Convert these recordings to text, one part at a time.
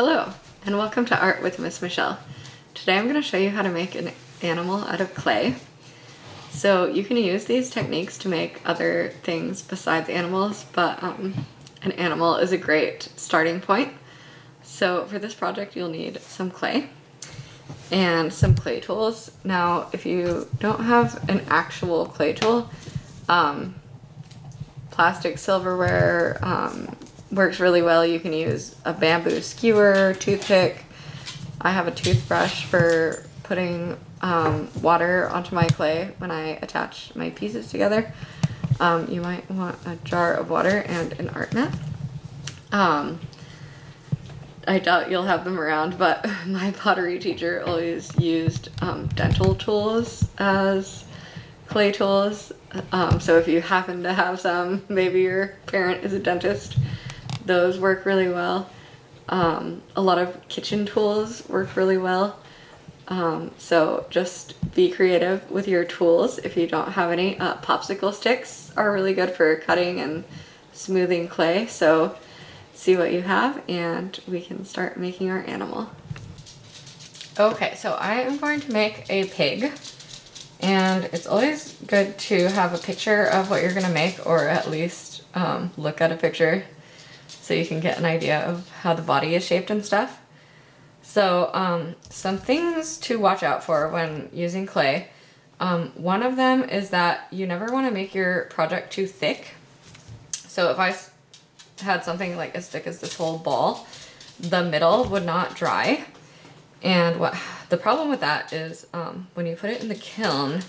Hello, and welcome to Art with Miss Michelle. Today I'm going to show you how to make an animal out of clay. So you can use these techniques to make other things besides animals, but an animal is a great starting point. So for this project you'll need some clay and some clay tools. Now if you don't have an actual clay tool, plastic silverware works really well. You can use a bamboo skewer, toothpick. I have a toothbrush for putting water onto my clay when I attach my pieces together. You might want a jar of water and an art mat. I doubt you'll have them around, but my pottery teacher always used dental tools as clay tools. So if you happen to have some, maybe your parent is a dentist, those work really well. A lot of kitchen tools work really well. So just be creative with your tools if you don't have any. Popsicle sticks are really good for cutting and smoothing clay. So see what you have and we can start making our animal. Okay, so I am going to make a pig. And it's always good to have a picture of what you're gonna make, or at least look at a picture so you can get an idea of how the body is shaped and stuff. So some things to watch out for when using clay. One of them is that you never wanna make your project too thick. So if I had something like as thick as this whole ball, the middle would not dry. And what the problem with that is when you put it in the kiln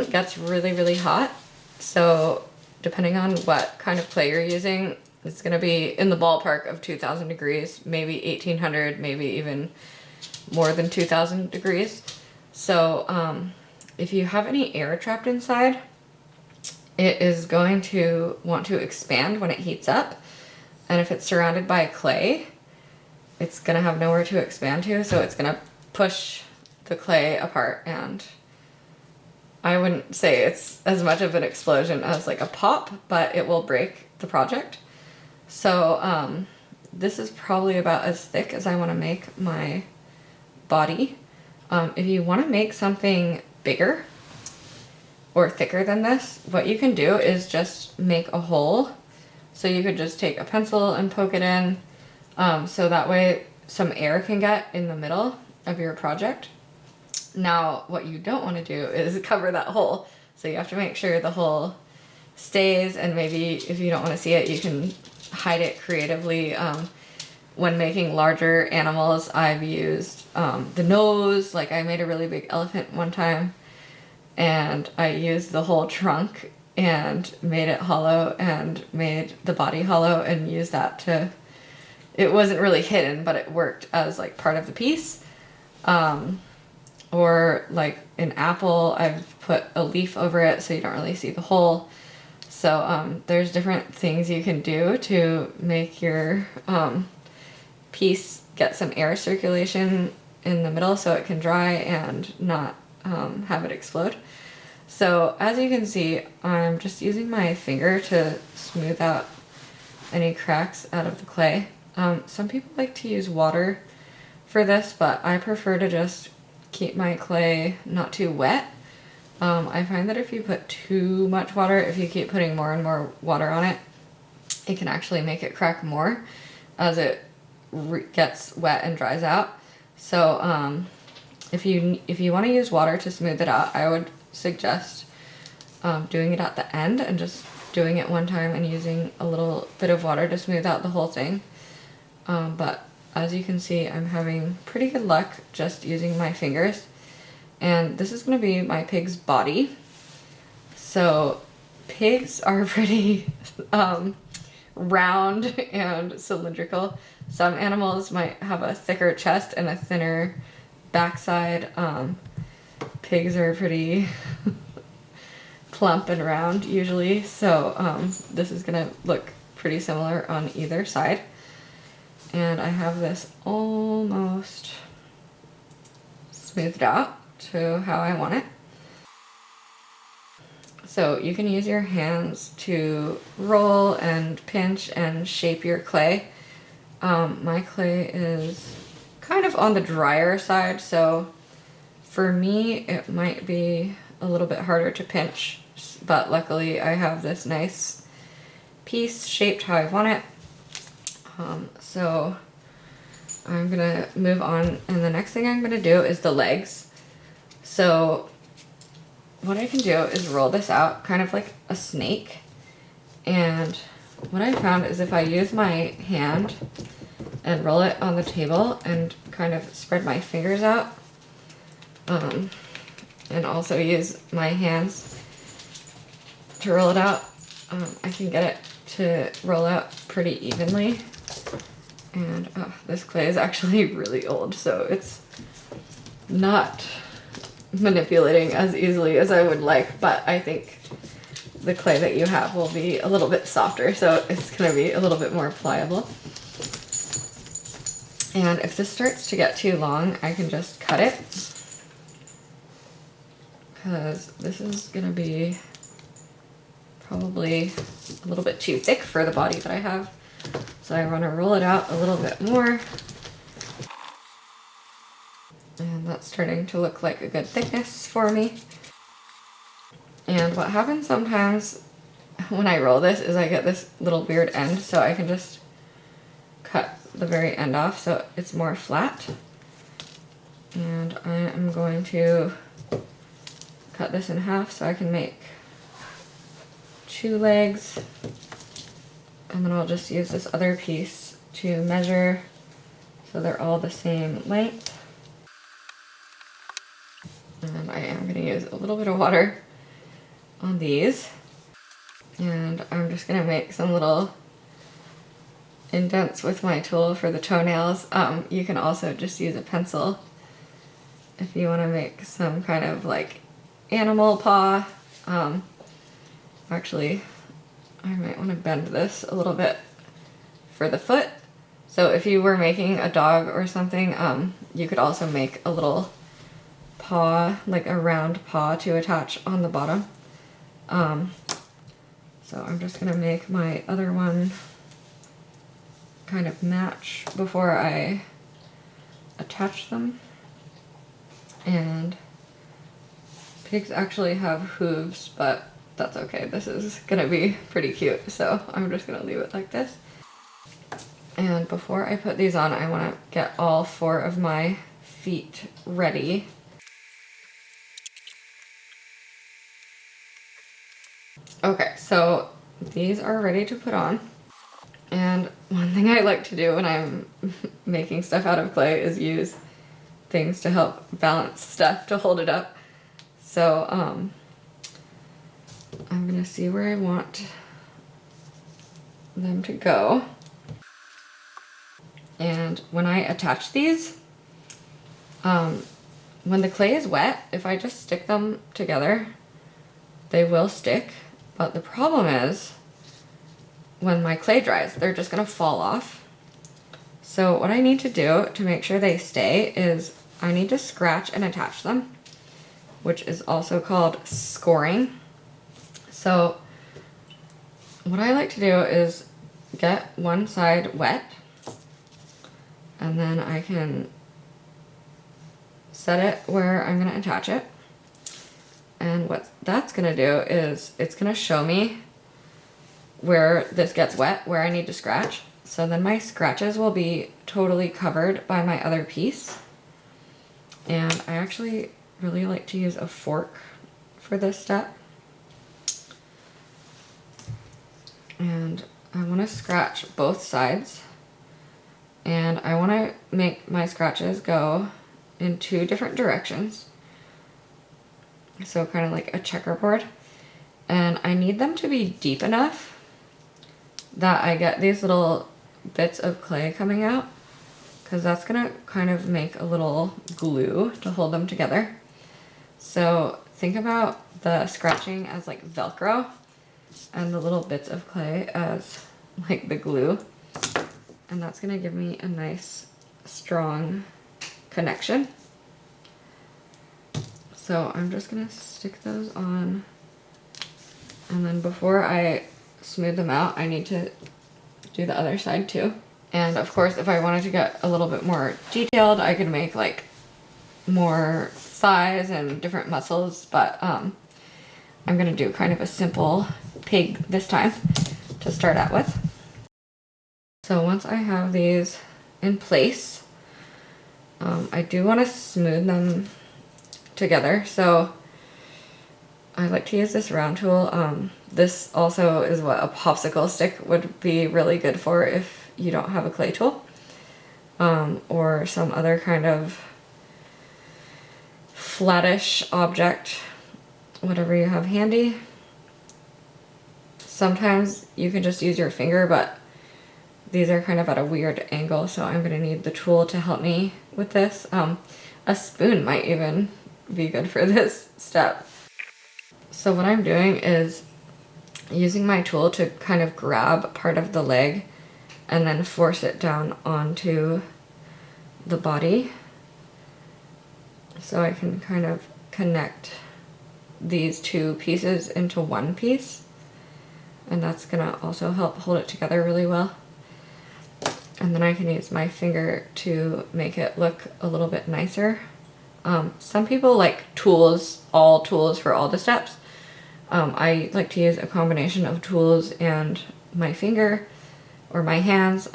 gets really, really hot. So depending on what kind of clay you're using, it's gonna be in the ballpark of 2000 degrees, maybe 1800, maybe even more than 2000 degrees. So if you have any air trapped inside, it is going to want to expand when it heats up. And if it's surrounded by clay, it's gonna have nowhere to expand to, so it's gonna push the clay apart, and I wouldn't say it's as much of an explosion as like a pop, but it will break the project. So this is probably about as thick as I wanna make my body. If you wanna make something bigger or thicker than this, what you can do is just make a hole. So you could just take a pencil and poke it in, so that way some air can get in the middle of your project. Now, what you don't want to do is cover that hole. So you have to make sure the hole stays, and maybe if you don't want to see it, you can hide it creatively. When making larger animals, I've used the nose. Like I made a really big elephant one time, and I used the whole trunk and made it hollow and made the body hollow and used that to, it wasn't really hidden, but it worked as like part of the piece. Or like an apple, I've put a leaf over it so you don't really see the hole. So there's different things you can do to make your piece get some air circulation in the middle so it can dry and not have it explode. So as you can see, I'm just using my finger to smooth out any cracks out of the clay. Some people like to use water for this, but I prefer to just keep my clay not too wet. I find that if you put too much water, if you keep putting more and more water on it, it can actually make it crack more as it gets wet and dries out. So if you want to use water to smooth it out, I would suggest doing it at the end and just doing it one time and using a little bit of water to smooth out the whole thing. But as you can see, I'm having pretty good luck just using my fingers. And this is going to be my pig's body. So pigs are pretty round and cylindrical. Some animals might have a thicker chest and a thinner backside. Pigs are pretty plump and round usually, so this is gonna look pretty similar on either side. And I have this almost smoothed out to how I want it. So you can use your hands to roll and pinch and shape your clay. My clay is kind of on the drier side, so for me it might be a little bit harder to pinch, but luckily I have this nice piece shaped how I want it. So I'm gonna move on, and the next thing I'm gonna do is the legs. So what I can do is roll this out kind of like a snake, and what I found is if I use my hand and roll it on the table and kind of spread my fingers out, and also use my hands to roll it out, I can get it to roll out pretty evenly. And this clay is actually really old, so it's not manipulating as easily as I would like, but I think the clay that you have will be a little bit softer, so it's gonna be a little bit more pliable. And if this starts to get too long, I can just cut it, because this is gonna be probably a little bit too thick for the body that I have. So I want to roll it out a little bit more. And that's starting to look like a good thickness for me. And what happens sometimes when I roll this is I get this little weird end, so I can just cut the very end off so it's more flat. And I am going to cut this in half so I can make 2 legs. And then I'll just use this other piece to measure so they're all the same length. And I am going to use a little bit of water on these. And I'm just going to make some little indents with my tool for the toenails. You can also just use a pencil if you want to make some kind of like animal paw. Actually, I might want to bend this a little bit for the foot. So if you were making a dog or something, you could also make a little paw, like a round paw to attach on the bottom. So I'm just gonna make my other one kind of match before I attach them. And pigs actually have hooves, but that's okay. This is gonna be pretty cute, so I'm just gonna leave it like this. And before I put these on, I wanna get all 4 of my feet ready. Okay, so these are ready to put on. And one thing I like to do when I'm making stuff out of clay is use things to help balance stuff to hold it up. So, I'm gonna see where I want them to go. And when I attach these, when the clay is wet, if I just stick them together, they will stick. But the problem is, when my clay dries, they're just gonna fall off. So what I need to do to make sure they stay is I need to scratch and attach them, which is also called scoring. So what I like to do is get one side wet, and then I can set it where I'm gonna attach it. And what that's gonna do is it's gonna show me where this gets wet, where I need to scratch. So then my scratches will be totally covered by my other piece. And I actually really like to use a fork for this step. And I wanna scratch both sides. And I wanna make my scratches go in 2 different directions. So kind of like a checkerboard. And I need them to be deep enough that I get these little bits of clay coming out, because that's gonna kind of make a little glue to hold them together. So think about the scratching as like Velcro and the little bits of clay as like the glue. And that's gonna give me a nice strong connection. So I'm just gonna stick those on, and then before I smooth them out, I need to do the other side too. And of course, if I wanted to get a little bit more detailed, I could make like more thighs and different muscles, but I'm gonna do kind of a simple pig this time to start out with. So once I have these in place, I do want to smooth them together. So I like to use this round tool. This also is what a popsicle stick would be really good for if you don't have a clay tool, or some other kind of flattish object, whatever you have handy. Sometimes you can just use your finger, but these are kind of at a weird angle, so I'm gonna need the tool to help me with this. A spoon might even be good for this step. So what I'm doing is using my tool to kind of grab part of the leg and then force it down onto the body, so I can kind of connect these two pieces into one piece, and that's gonna also help hold it together really well. And then I can use my finger to make it look a little bit nicer. Some people like tools, all tools for all the steps. I like to use a combination of tools and my finger or my hands.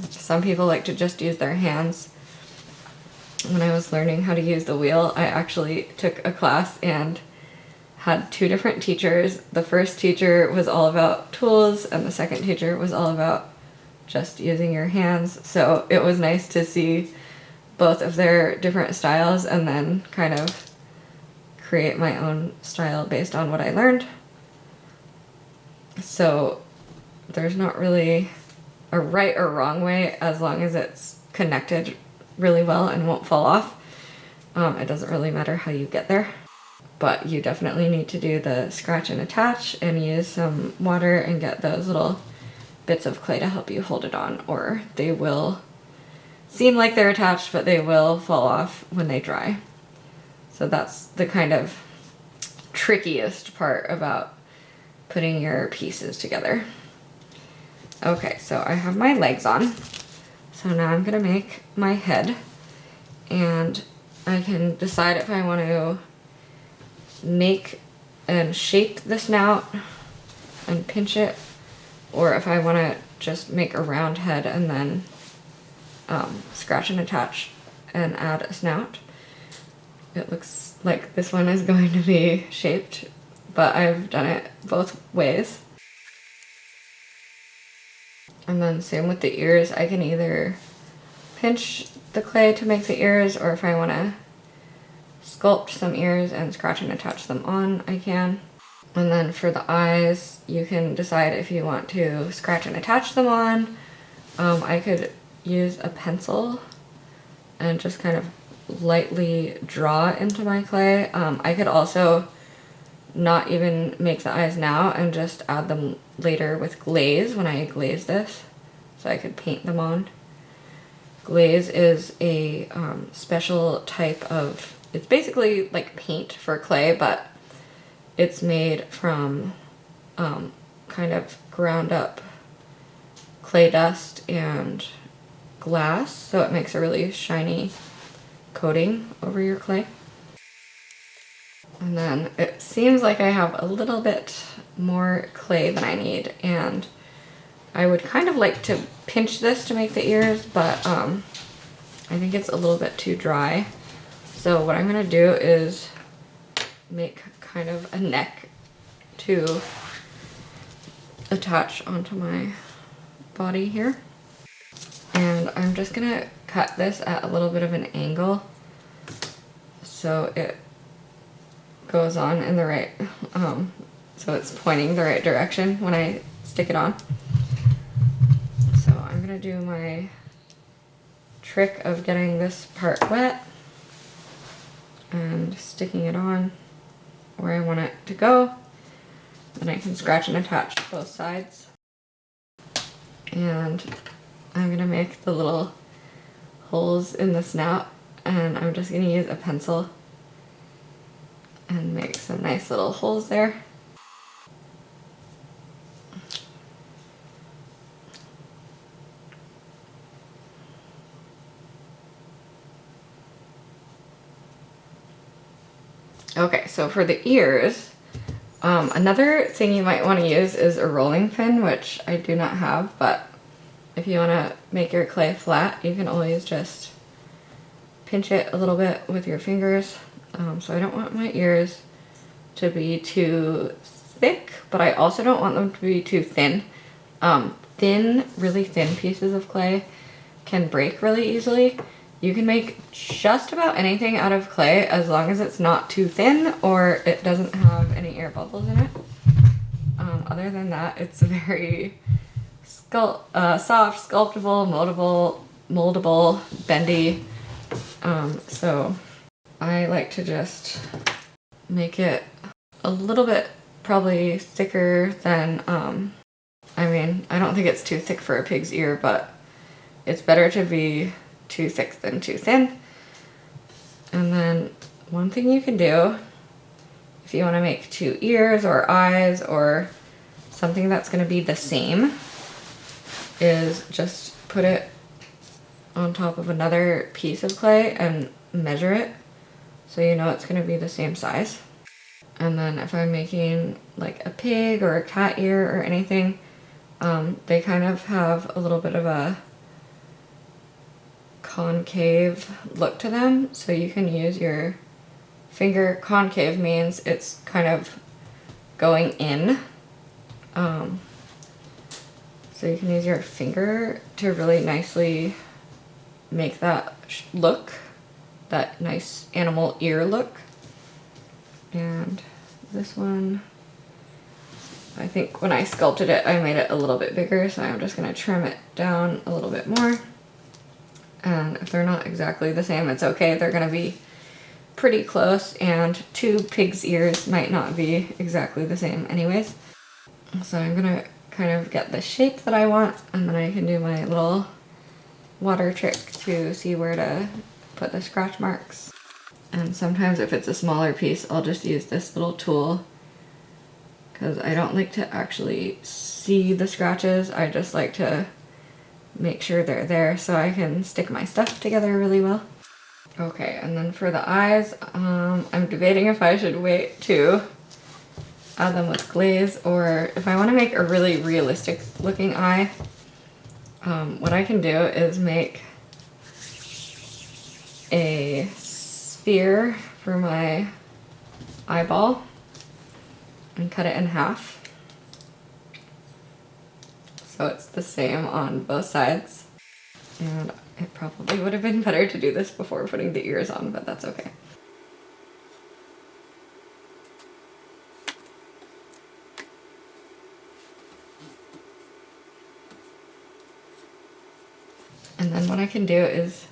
Some people like to just use their hands. When I was learning how to use the wheel, I actually took a class and had two different teachers. The first teacher was all about tools, and the second teacher was all about just using your hands. So it was nice to see both of their different styles and then kind of create my own style based on what I learned. So there's not really a right or wrong way, as long as it's connected really well and won't fall off. It doesn't really matter how you get there. But you definitely need to do the scratch and attach and use some water and get those little bits of clay to help you hold it on, or they will seem like they're attached, but they will fall off when they dry. So that's the kind of trickiest part about putting your pieces together. Okay, so I have my legs on. So now I'm gonna make my head, and I can decide if I want to make and shape the snout and pinch it, or if I want to just make a round head and then scratch and attach and add a snout. It looks like this one is going to be shaped, but I've done it both ways. And then same with the ears. I can either pinch the clay to make the ears, or if I want to sculpt some ears and scratch and attach them on, I can. And then for the eyes, you can decide if you want to scratch and attach them on. I could use a pencil and just kind of lightly draw into my clay. I could also not even make the eyes now and just add them later with glaze when I glaze this, so I could paint them on. Glaze is a special type of, it's basically like paint for clay, but it's made from kind of ground up clay dust and glass, so it makes a really shiny coating over your clay. And then it seems like I have a little bit more clay than I need, and I would kind of like to pinch this to make the ears, but I think it's a little bit too dry. So what I'm gonna do is make kind of a neck to attach onto my body here. And I'm just gonna cut this at a little bit of an angle so it goes on in the right, so it's pointing the right direction when I stick it on. So I'm gonna do my trick of getting this part wet and sticking it on where I want it to go. Then I can scratch and attach both sides. And I'm gonna make the little holes in the snout, and I'm just gonna use a pencil and make some nice little holes there. Okay, so for the ears, another thing you might want to use is a rolling pin, which I do not have, but if you want to make your clay flat, you can always just pinch it a little bit with your fingers. So I don't want my ears to be too thick, but I also don't want them to be too thin. Really thin pieces of clay can break really easily. You can make just about anything out of clay as long as it's not too thin or it doesn't have any air bubbles in it. Other than that, it's very soft, sculptable, moldable, bendy. So I like to just make it a little bit probably thicker than, I mean, I don't think it's too thick for a pig's ear, but it's better to be too thick than too thin. And then one thing you can do if you want to make two ears or eyes or something that's going to be the same is just put it on top of another piece of clay and measure it so you know it's going to be the same size. And then if I'm making like a pig or a cat ear or anything, they kind of have a little bit of a concave look to them, so you can use your finger. Concave means it's kind of going in, so you can use your finger to really nicely make that look, that nice animal ear look. And this one, I think when I sculpted it, I made it a little bit bigger, so I'm just going to trim it down a little bit more. And if they're not exactly the same, it's okay. They're going to be pretty close, and two pig's ears might not be exactly the same anyways. So I'm going to kind of get the shape that I want, and then I can do my little water trick to see where to put the scratch marks. And sometimes if it's a smaller piece, I'll just use this little tool because I don't like to actually see the scratches. I just like to make sure they're there so I can stick my stuff together really well. Okay, and then for the eyes, I'm debating if I should wait to add them with glaze or if I want to make a really realistic looking eye. What I can do is make a sphere for my eyeball and cut it in half so it's the same on both sides. And it probably would have been better to do this before putting the ears on, but that's okay. And then what I can do is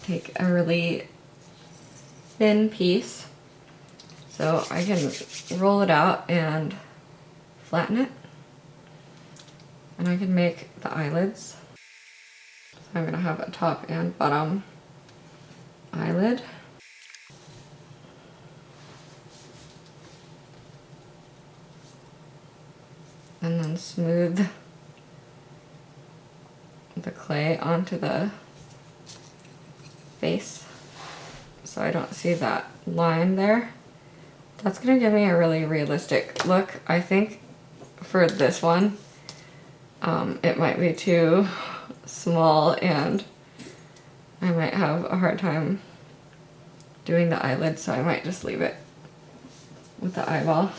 take a really thin piece, so I can roll it out and flatten it, and I can make the eyelids. So I'm going to have a top and bottom eyelid. And then smooth the clay onto the face so I don't see that line there. That's going to give me a really realistic look. I think for this one, it might be too small and I might have a hard time doing the eyelid, so I might just leave it with the eyeball.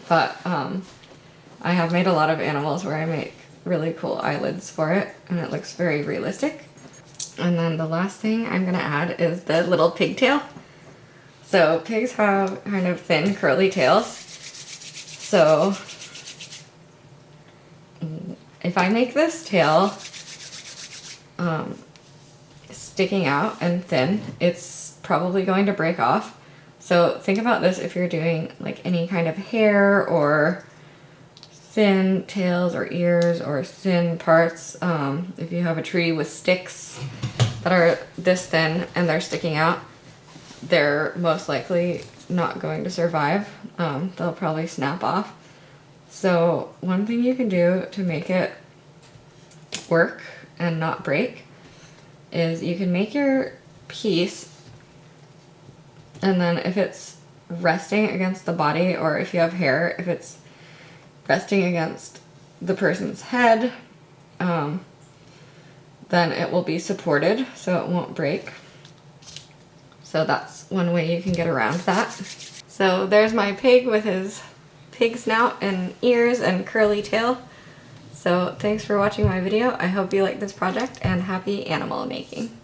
But I have made a lot of animals where I make really cool eyelids for it and it looks very realistic. And then the last thing I'm going to add is the little pigtail. So pigs have kind of thin curly tails. So if I make this tail sticking out and thin, it's probably going to break off. So think about this if you're doing like any kind of hair or thin tails or ears or thin parts. If you have a tree with sticks that are this thin and they're sticking out, they're most likely not going to survive. They'll probably snap off. So one thing you can do to make it work and not break is you can make your piece And then if it's resting against the body, or if you have hair, if it's resting against the person's head, then it will be supported so it won't break. So that's one way you can get around that. So there's my pig with his pig snout and ears and curly tail. So thanks for watching my video. I hope you like this project, and happy animal making.